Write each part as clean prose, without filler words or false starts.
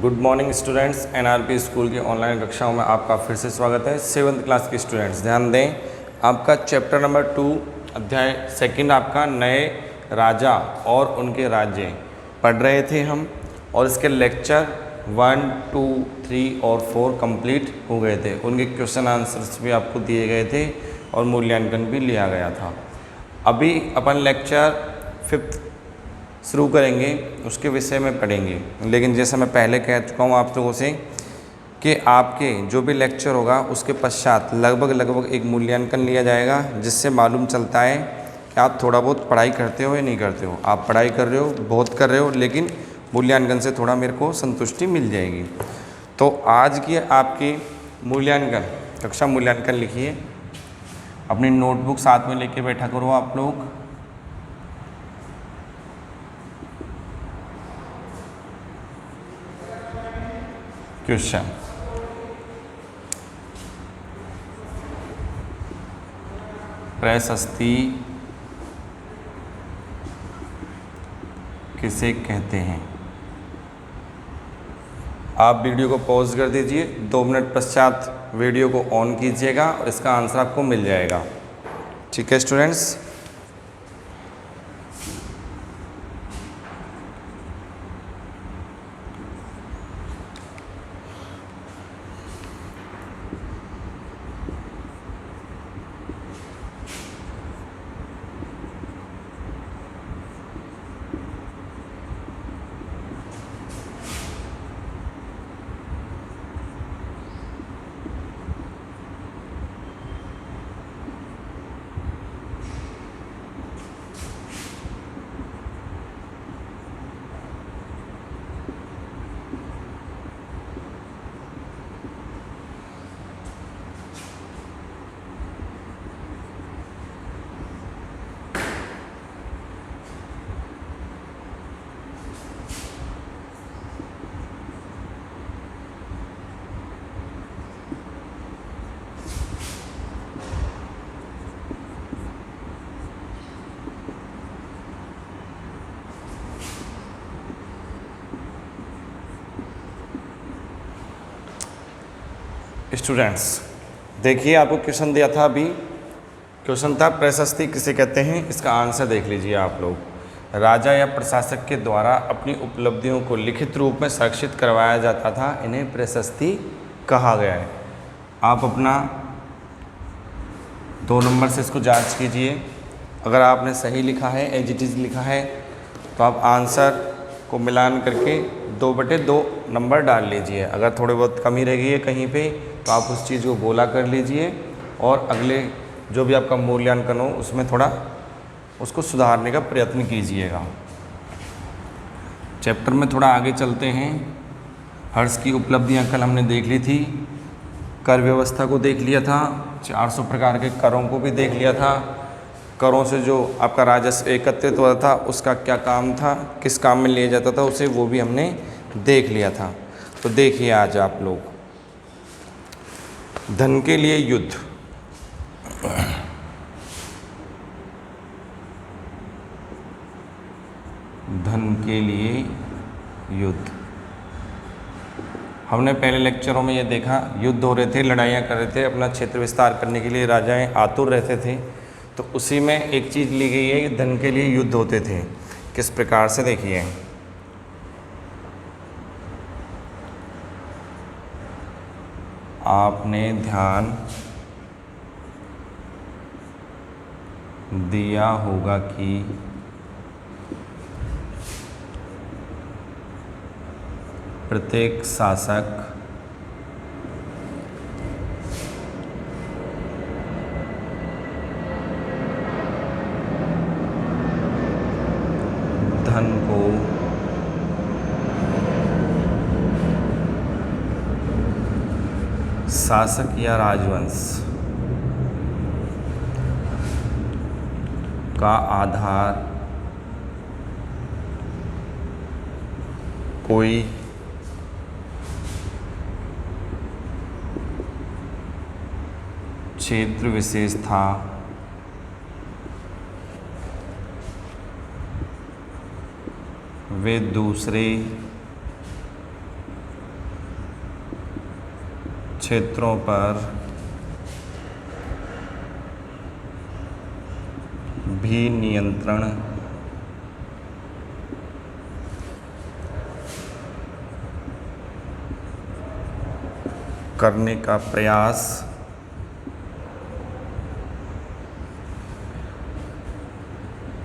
Good morning students. NRP school की online कक्षाओं में आपका फिर से स्वागत है। 7th क्लास के स्टूडेंट्स ध्यान दें, आपका चैप्टर नंबर 2 अध्याय सेकंड आपका नए राजा और उनके राज्य पढ़ रहे थे हम, और इसके लेक्चर 1, 2, 3 और 4 कंप्लीट हो गए थे। उनके क्वेश्चन आंसर्स भी आपको दिए गए थे और मूल्यांकन भी लिया गया था। अभी अपन लेक्चर 5 शुरू करेंगे, उसके विषय में पढ़ेंगे। लेकिन जैसा मैं पहले कह चुका हूँ आप लोगों से कि आपके जो भी लेक्चर होगा उसके पश्चात लगभग एक मूल्यांकन लिया जाएगा, जिससे मालूम चलता है कि आप थोड़ा बहुत पढ़ाई करते हो या नहीं करते हो। आप पढ़ाई कर रहे हो, बहुत कर रहे हो, लेकिन मूल्यांकन से थोड़ा मेरे को संतुष्टि मिल जाएगी। तो आज की आपकी मूल्यांकन कक्षा मूल्यांकन लिखिए, अपनी नोटबुक साथ में लेके बैठा करो आप लोग। क्वेश्चन, प्रशस्ति किसे कहते हैं? आप वीडियो को पॉज कर दीजिए, 2 मिनट पश्चात वीडियो को ऑन कीजिएगा और इसका आंसर आपको मिल जाएगा। ठीक है स्टूडेंट्स। स्टूडेंट्स देखिए, आपको क्वेश्चन दिया था, अभी क्वेश्चन था प्रशस्ति किसे कहते हैं। इसका आंसर देख लीजिए आप लोग। राजा या प्रशासक के द्वारा अपनी उपलब्धियों को लिखित रूप में संरक्षित करवाया जाता था, इन्हें प्रशस्ति कहा गया है। आप अपना 2 नंबर से इसको जांच कीजिए। अगर आपने सही लिखा है, एज इट इज़ लिखा है, तो आप आंसर को मिलान करके 2/2 नंबर डाल लीजिए। अगर थोड़ी बहुत कमी रह गई है कहीं पे, तो आप उस चीज़ को बोला कर लीजिए और अगले जो भी आपका मूल्यांकन हो उसमें थोड़ा उसको सुधारने का प्रयत्न कीजिएगा। चैप्टर में थोड़ा आगे चलते हैं। हर्ष की उपलब्धियां कल हमने देख ली थी, कर व्यवस्था को देख लिया था, 400 प्रकार के करों को भी देख लिया था। करों से जो आपका राजस्व एकत्रित होता था उसका क्या काम था, किस काम में लिया जाता था उसे, वो भी हमने देख लिया था। तो देखिए आज आप लोग, धन के लिए युद्ध। धन के लिए युद्ध, हमने पहले लेक्चरों में ये देखा, युद्ध हो रहे थे, लड़ाइयाँ कर रहे थे, अपना क्षेत्र विस्तार करने के लिए राजाएं आतुर रहते थे। तो उसी में एक चीज़ ली गई है कि धन के लिए युद्ध होते थे। किस प्रकार से देखिए, आपने ध्यान दिया होगा कि प्रत्येक शासक धन को शासक या राजवंश का आधार कोई क्षेत्र विशेष था वे दूसरे क्षेत्रों पर भी नियंत्रण करने का प्रयास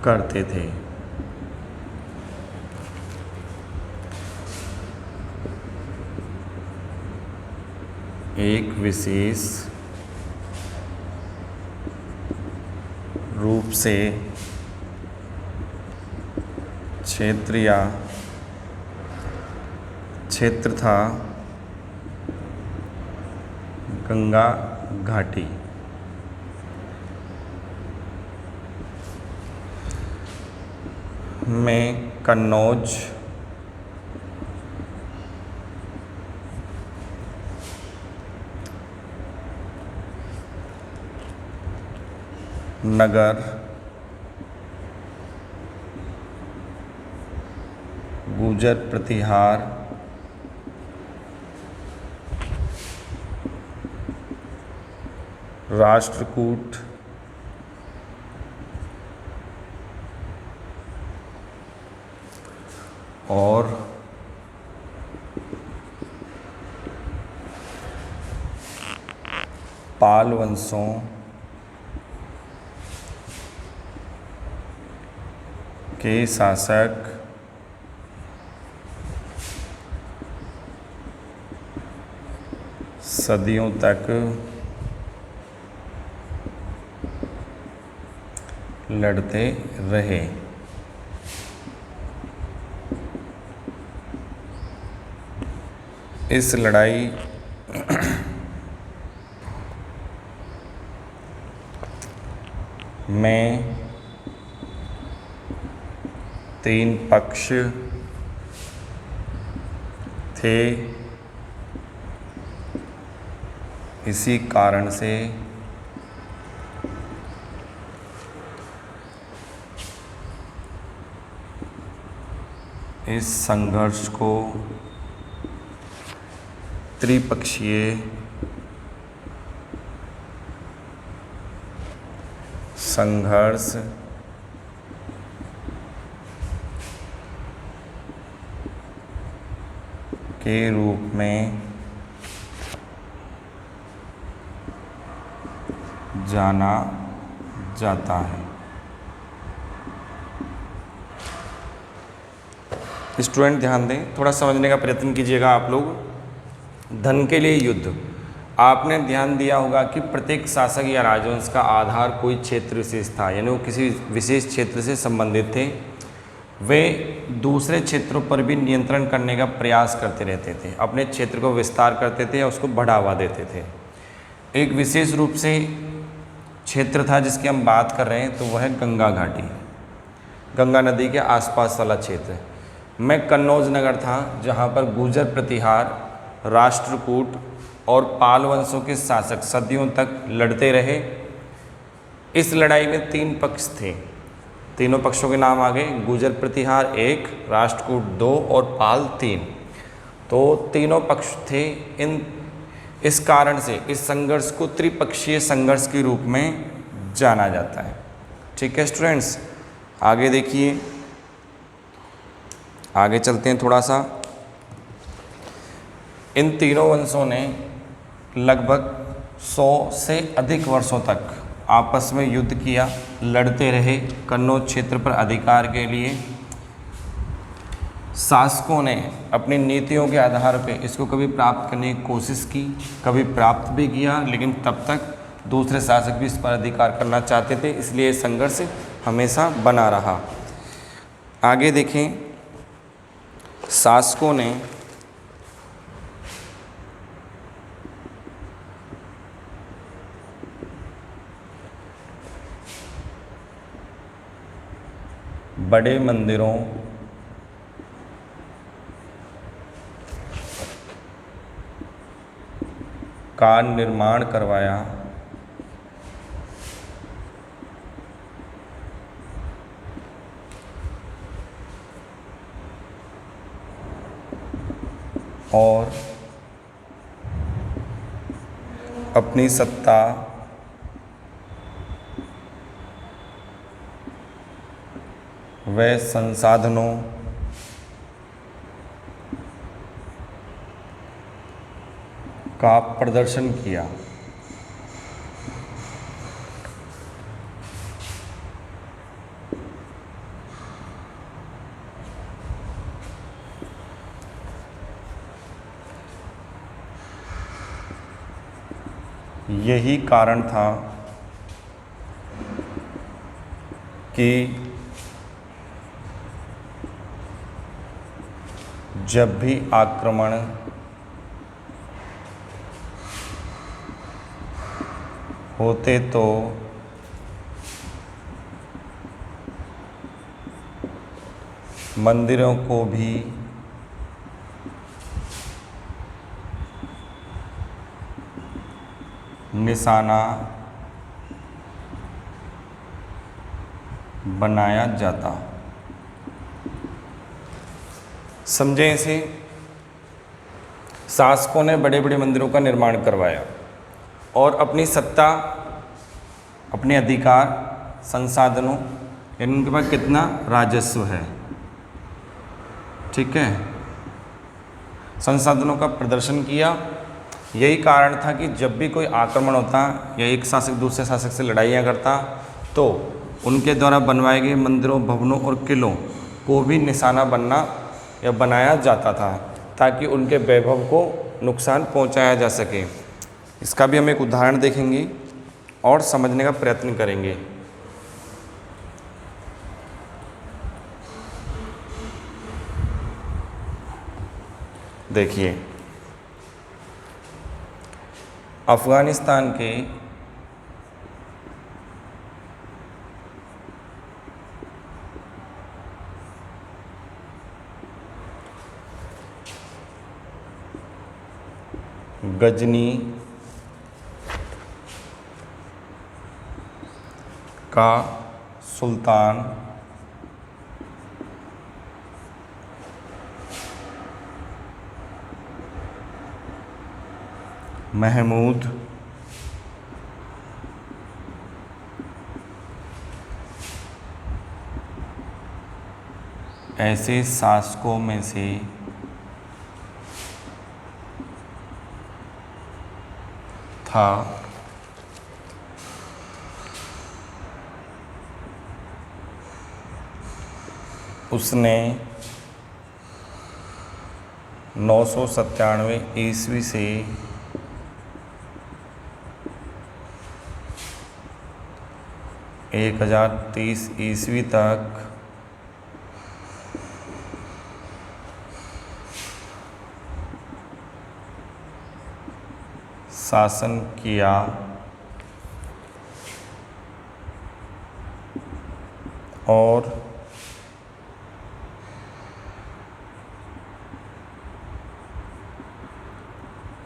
करते थे। एक विशेष रूप से क्षेत्र था गंगा घाटी। में कन्नौज, नगर, गुर्जर प्रतिहार, राष्ट्रकूट, और पाल वंशों के शासक सदियों तक लड़ते रहे। इस लड़ाई में 3 पक्ष थे। इसी कारण से इस संघर्ष को त्रिपक्षीय संघर्ष के रूप में जाना जाता है। स्टूडेंट ध्यान दें, थोड़ा समझने का प्रयत्न कीजिएगा आप लोग। धन के लिए युद्ध, आपने ध्यान दिया होगा कि प्रत्येक शासक या राजवंश का आधार कोई क्षेत्र विशेष था, यानी वो किसी विशेष क्षेत्र से संबंधित थे। वे दूसरे क्षेत्रों पर भी नियंत्रण करने का प्रयास करते रहते थे, अपने क्षेत्र को विस्तार करते थे या उसको बढ़ावा देते थे। एक विशेष रूप से क्षेत्र था जिसकी हम बात कर रहे हैं, तो वह है गंगा घाटी, गंगा नदी के आसपास वाला क्षेत्र। में कन्नौज नगर था जहाँ पर गुर्जर प्रतिहार, राष्ट्रकूट और पाल वंशों के शासक सदियों तक लड़ते रहे। इस लड़ाई में 3 पक्ष थे, तीनों पक्षों के नाम आ गए, गुर्जर प्रतिहार 1, राष्ट्रकूट 2 और पाल 3। तो तीनों पक्ष थे। इस कारण से इस संघर्ष को त्रिपक्षीय संघर्ष के रूप में जाना जाता है। ठीक है स्टूडेंट्स, आगे देखिए, आगे चलते हैं थोड़ा सा। इन तीनों वंशों ने लगभग 100 से अधिक वर्षों तक आपस में युद्ध किया, लड़ते रहे कन्नौज क्षेत्र पर अधिकार के लिए। शासकों ने अपनी नीतियों के आधार पर इसको कभी प्राप्त करने की कोशिश की, कभी प्राप्त भी किया, लेकिन तब तक दूसरे शासक भी इस पर अधिकार करना चाहते थे, इसलिए संघर्ष हमेशा बना रहा। आगे देखें, शासकों ने बड़े मंदिरों का निर्माण करवाया, और अपनी सत्ता व संसाधनों का प्रदर्शन किया। यही कारण था कि जब भी आक्रमण होते तो मंदिरों को भी निशाना बनाया जाता। समझें इसे। शासकों ने बड़े बड़े मंदिरों का निर्माण करवाया और अपनी सत्ता, अपने अधिकार, संसाधनों, यानी उनके पास कितना राजस्व है, ठीक है, संसाधनों का प्रदर्शन किया। यही कारण था कि जब भी कोई आक्रमण होता या एक शासक दूसरे शासक से लड़ाइयाँ करता तो उनके द्वारा बनवाए गए मंदिरों, भवनों और किलों को भी निशाना बनना या बनाया जाता था ताकि उनके वैभव को नुकसान पहुंचाया जा सके। इसका भी हम एक उदाहरण देखेंगे और समझने का प्रयत्न करेंगे। देखिए, अफ़गानिस्तान के गजनी का सुल्तान महमूद ऐसे शासकों में से था उसने 997 ईस्वी से 1030 ईस्वी तक शासन किया और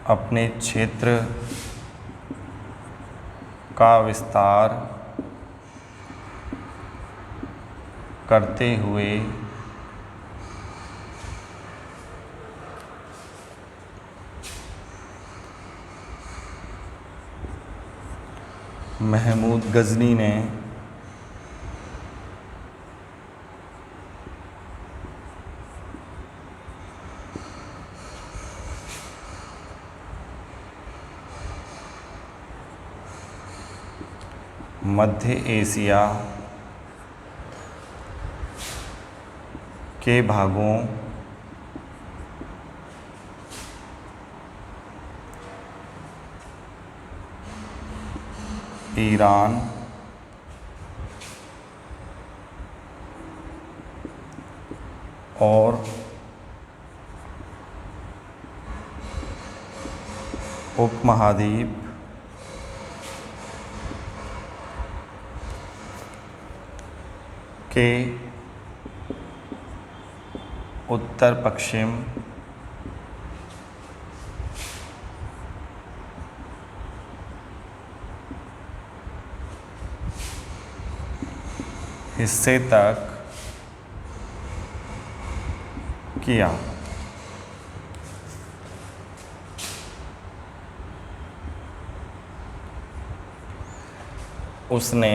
अपने क्षेत्र का विस्तार करते हुए महमूद गजनी ने मध्य एशिया के भागों ईरान, और उपमहाद्वीप के उत्तर पश्चिम हिस्से तक किया। उसने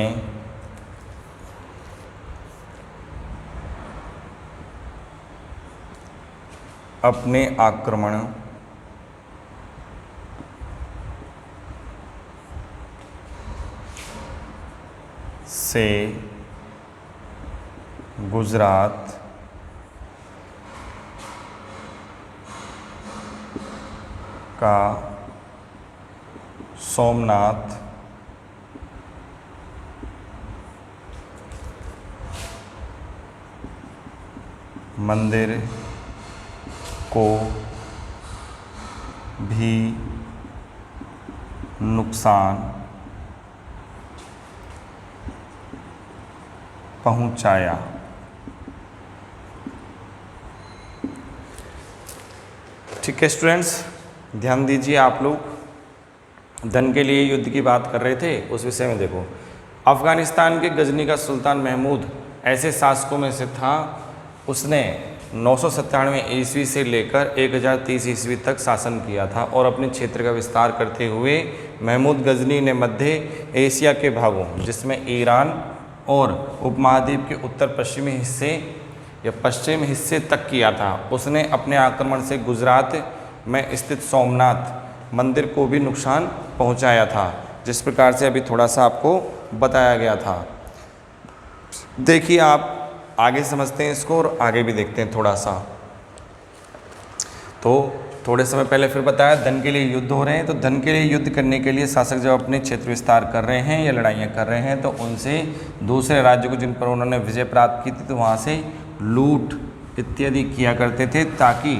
अपने आक्रमण से गुजरात का सोमनाथ मंदिर को भी नुकसान पहुंचाया। ठीक है स्टूडेंट्स, ध्यान दीजिए। आप लोग धन के लिए युद्ध की बात कर रहे थे, उस विषय में देखो। अफगानिस्तान के गजनी का सुल्तान महमूद ऐसे शासकों में से था, उसने 997 ईस्वी से लेकर 1030 ईस्वी तक शासन किया था और अपने क्षेत्र का विस्तार करते हुए महमूद गजनी ने मध्य एशिया के भागों जिसमें ईरान और उपमहाद्वीप के उत्तर पश्चिमी हिस्से या पश्चिम हिस्से तक किया था। उसने अपने आक्रमण से गुजरात में स्थित सोमनाथ मंदिर को भी नुकसान पहुंचाया था, जिस प्रकार से अभी थोड़ा सा आपको बताया गया था। देखिए आप आगे समझते हैं इसको और आगे भी देखते हैं थोड़ा सा। तो थोड़े समय पहले फिर बताया धन के लिए युद्ध हो रहे हैं, तो धन के लिए युद्ध करने के लिए शासक जब अपने क्षेत्र विस्तार कर रहे हैं या लड़ाइयाँ कर रहे हैं तो उनसे दूसरे राज्यों को जिन पर उन्होंने विजय प्राप्त की थी तो वहाँ से लूट इत्यादि किया करते थे, ताकि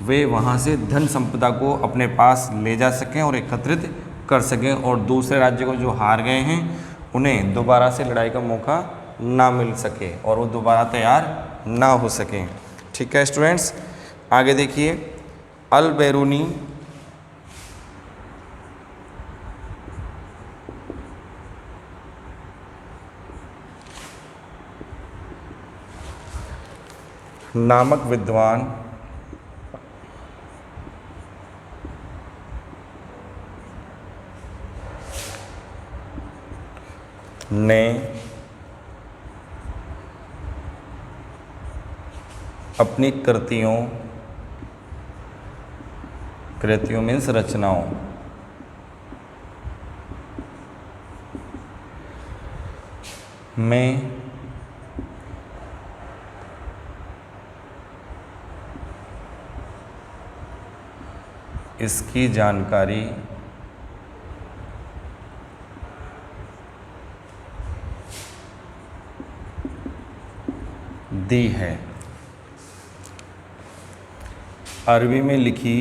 वे वहाँ से धन संपदा को अपने पास ले जा सकें और एकत्रित कर सकें और दूसरे राज्य को जो हार गए हैं उन्हें दोबारा से लड़ाई का मौका ना मिल सके और वो दोबारा तैयार ना हो सके। ठीक है स्टूडेंट्स, आगे देखिए। अल बैरूनी नामक विद्वान ने अपनी कृतियों मीन्स रचनाओं में इसकी जानकारी दी है। अरबी में लिखी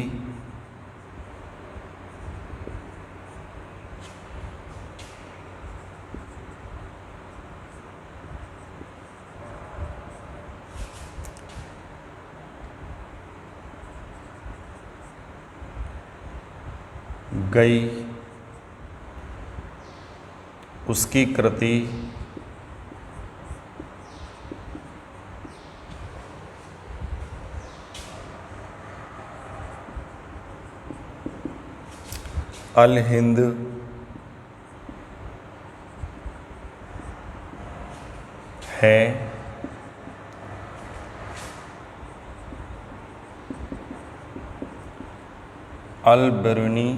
गई उसकी कृति अल हिंद है। अल बैरूनी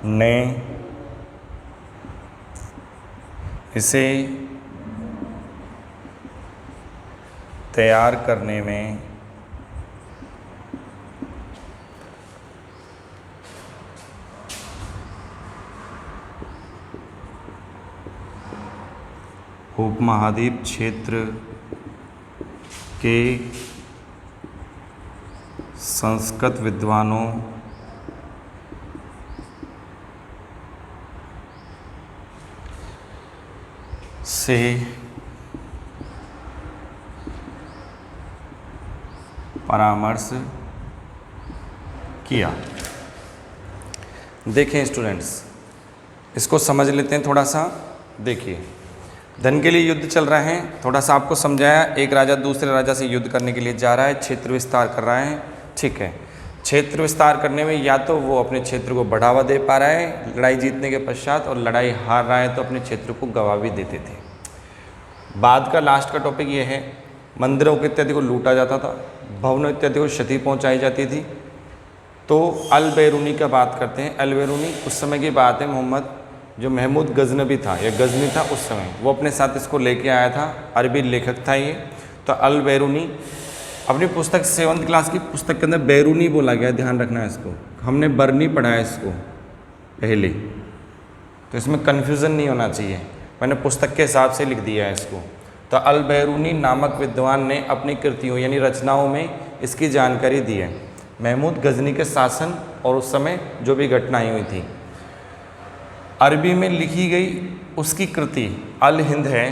ने इसे तैयार करने में उपमहाद्वीप क्षेत्र के संस्कृत विद्वानों से परामर्श किया। देखें स्टूडेंट्स, इसको समझ लेते हैं थोड़ा सा। देखिए धन के लिए युद्ध चल रहा है, थोड़ा सा आपको समझाया। एक राजा दूसरे राजा से युद्ध करने के लिए जा रहा है, क्षेत्र विस्तार कर रहा है। ठीक है, क्षेत्र विस्तार करने में या तो वो अपने क्षेत्र को बढ़ावा दे पा रहा है लड़ाई जीतने के पश्चात, और लड़ाई हार रहा है तो अपने क्षेत्र को गवा भी देते थे। बाद का लास्ट का टॉपिक ये है, मंदिरों के इत्यादि को लूटा जाता था, भवनों इत्यादि को क्षति पहुंचाई जाती थी। तो अल बैरूनी का बात करते हैं। अल बैरूनी उस समय की बात है, मोहम्मद जो महमूद गजनबी था या गजनी था उस समय, वो अपने साथ इसको लेके आया था। अरबी लेखक था ये। तो अल बैरूनी अपनी पुस्तक 7th क्लास की पुस्तक के अंदर बैरूनी बोला गया, ध्यान रखना है इसको। हमने बरनी पढ़ा है इसको पहले, तो इसमें कन्फ्यूज़न नहीं होना चाहिए, मैंने पुस्तक के हिसाब से लिख दिया है इसको। तो अल बैरूनी नामक विद्वान ने अपनी कृतियों यानी रचनाओं में इसकी जानकारी दी है, महमूद गजनी के शासन और उस समय जो भी घटनाएं हुई थी। अरबी में लिखी गई उसकी कृति अल हिंद है।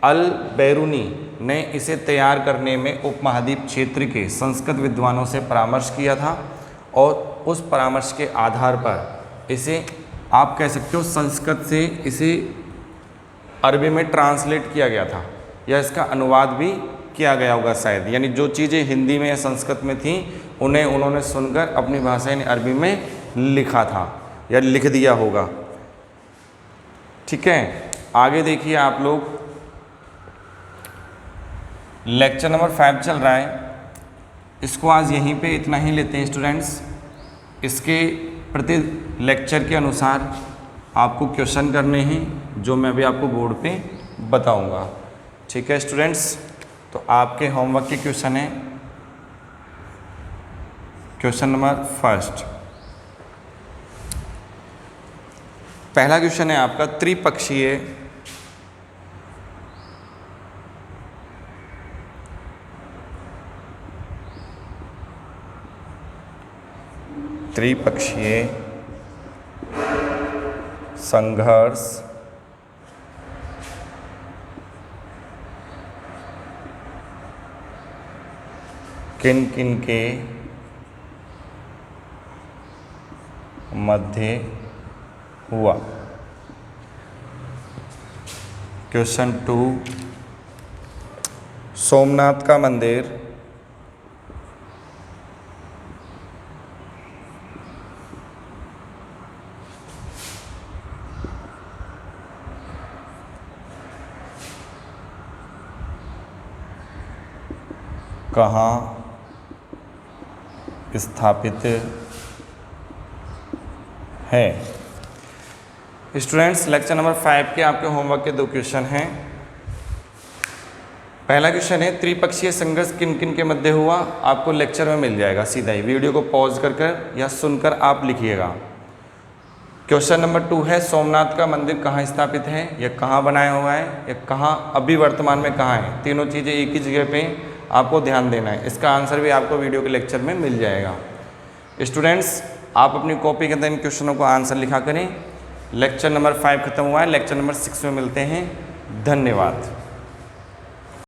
अल बैरूनी ने इसे तैयार करने में उपमहाद्वीप क्षेत्र के संस्कृत विद्वानों से परामर्श किया था, और उस परामर्श के आधार पर इसे आप कह सकते हो संस्कृत से इसे अरबी में ट्रांसलेट किया गया था, या इसका अनुवाद भी किया गया होगा शायद। यानी जो चीज़ें हिंदी में या संस्कृत में थी उन्हें उन्होंने सुनकर अपनी भाषा यानी अरबी में लिखा था या लिख दिया होगा। ठीक है, आगे देखिए आप लोग, लेक्चर नंबर 5 चल रहा है। इसको आज यहीं पे इतना ही लेते हैं स्टूडेंट्स। इसके प्रति लेक्चर के अनुसार आपको क्वेश्चन करने हैं जो मैं अभी आपको बोर्ड पे बताऊंगा। ठीक है स्टूडेंट्स, तो आपके होमवर्क के क्वेश्चन है क्वेश्चन नंबर 1। पहला क्वेश्चन है आपका, त्रिपक्षीय संघर्ष किन किन के मध्य हुआ। क्वेश्चन 2, सोमनाथ का मंदिर कहाँ स्थापित है। स्टूडेंट्स, लेक्चर नंबर 5 के आपके होमवर्क के 2 क्वेश्चन हैं। पहला क्वेश्चन है, त्रिपक्षीय संघर्ष किन किन के मध्य हुआ। आपको लेक्चर में मिल जाएगा सीधा ही, वीडियो को पॉज कर या सुनकर आप लिखिएगा। क्वेश्चन नंबर 2 है, सोमनाथ का मंदिर कहाँ स्थापित है, या कहाँ बनाया हुआ है, या कहाँ अभी वर्तमान में कहाँ है। तीनों चीज़ें एक ही जगह पे आपको ध्यान देना है। इसका आंसर भी आपको वीडियो के लेक्चर में मिल जाएगा। स्टूडेंट्स, आप अपनी कॉपी के अंदर इन क्वेश्चनों को आंसर लिखा करें। लेक्चर नंबर 5 खत्म हुआ है, लेक्चर नंबर 6 में मिलते हैं। धन्यवाद।